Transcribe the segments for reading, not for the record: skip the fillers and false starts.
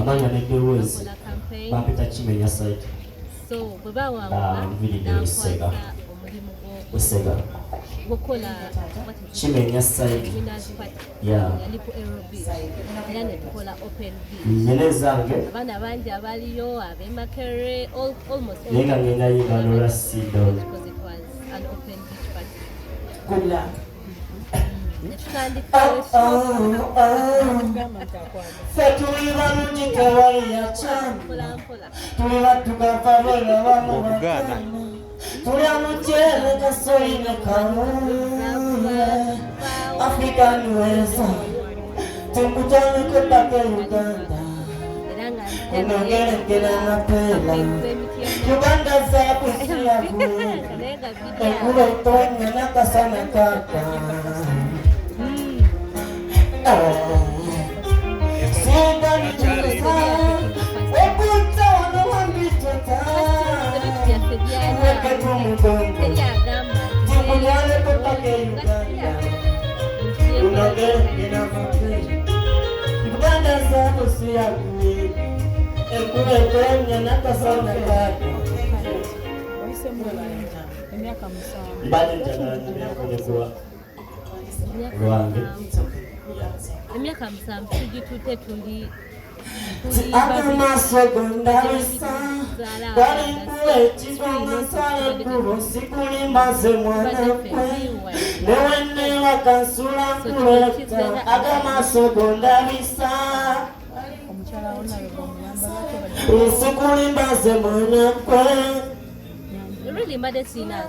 amanya ne Bewezi bapita kimenya site so bwe bawangula Sega omulimu Sega gukola kimenya site yali ku aerobic era ne tukola open yenezange abana bangi abaliyo abemakere almost yenga ngenda yibalola sido because it was an open beach party. Good luck. Emyaka musanvu tugitutte tuli really made sinas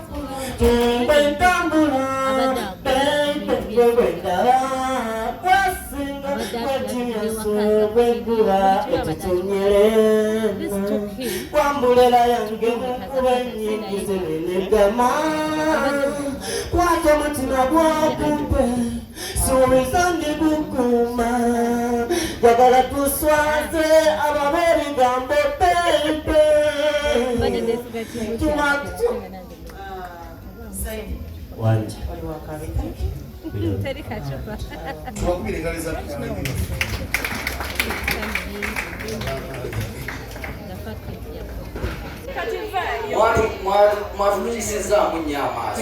mwatulisiza munyamaso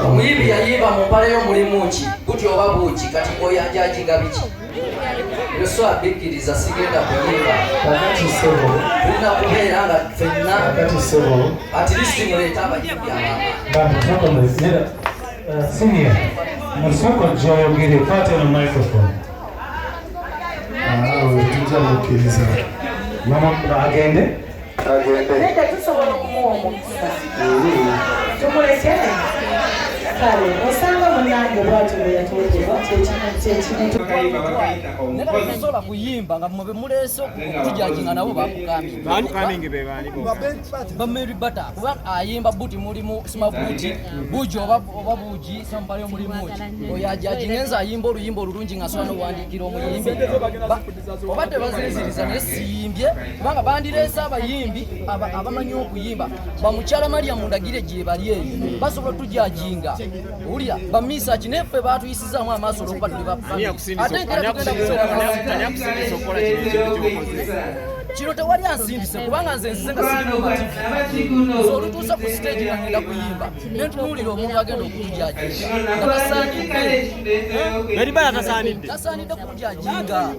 Omuyimbi yayiba mu mpale y'omulimu ki guti oba buki kati oyanjajiga biki Yesu abikkiriza sigenda kuyimba tulina kubeera nga ffenna at least muleeta abayimbi abalala Senior, musoko gy'oyogere kwate no microphone. Tujja mukkiriza. Mama agende? Nenda tusobola okumuwa omukisa. Tumulekere. Kale, osanga munnange bw'atyo bwe yatuweerwa kyekintu Sola kuyimba nga mwe muleese okujajinga nabo bakukaminga be bani Bamutire Batta kuba ayimba buti mulimu Ssemakula buji oba buji sampale mulimu oya jajinga nza ayimba oluyimba olulungi nga swana wandikira omuyimbi obadde baziziriza ne siyimbye kubanga bandireese abayimbi abamanyi okuyimba bamukyala Mariam ndagire gye bali eyo basobola tujajinga Ulia ba Misearch neffe batuyisizaamu amaaso olwokuba tuli bafani ate ngera tugenda kusokola kino tewali ansindise kubanga nze nsisenga sirimu mativu so olutuusa ku stage ngenda kuyimba nentunuulira omuntu agenda okutujajinga nga tasaanidde kutujajinga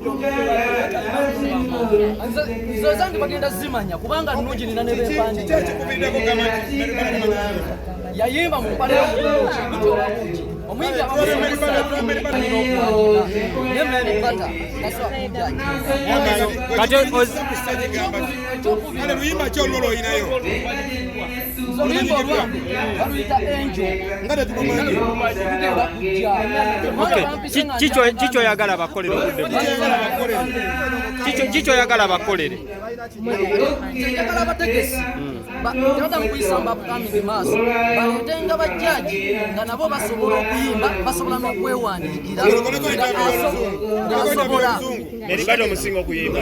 nze zange bagenda zimanya kubanga nnungi nina ne bempandika yayimba mu mpale y'omulimu Omuyimbi Chicho yagala bakolere Chicho yagala bakolere yagala bategesi yagala kuyisamba bukamige maaso baletenga bajjaji nga nabo basobola okuyimba basobola n'okwewandiikira Neribado omusinga okuyimba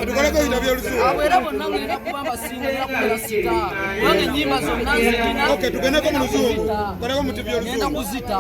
abo era bonna ngenda kuba mbasinga era kubeera sita kubanga ennyimba zonna nzirina tugendeko mu luzungu koleko mu tibyo ngenda kuzita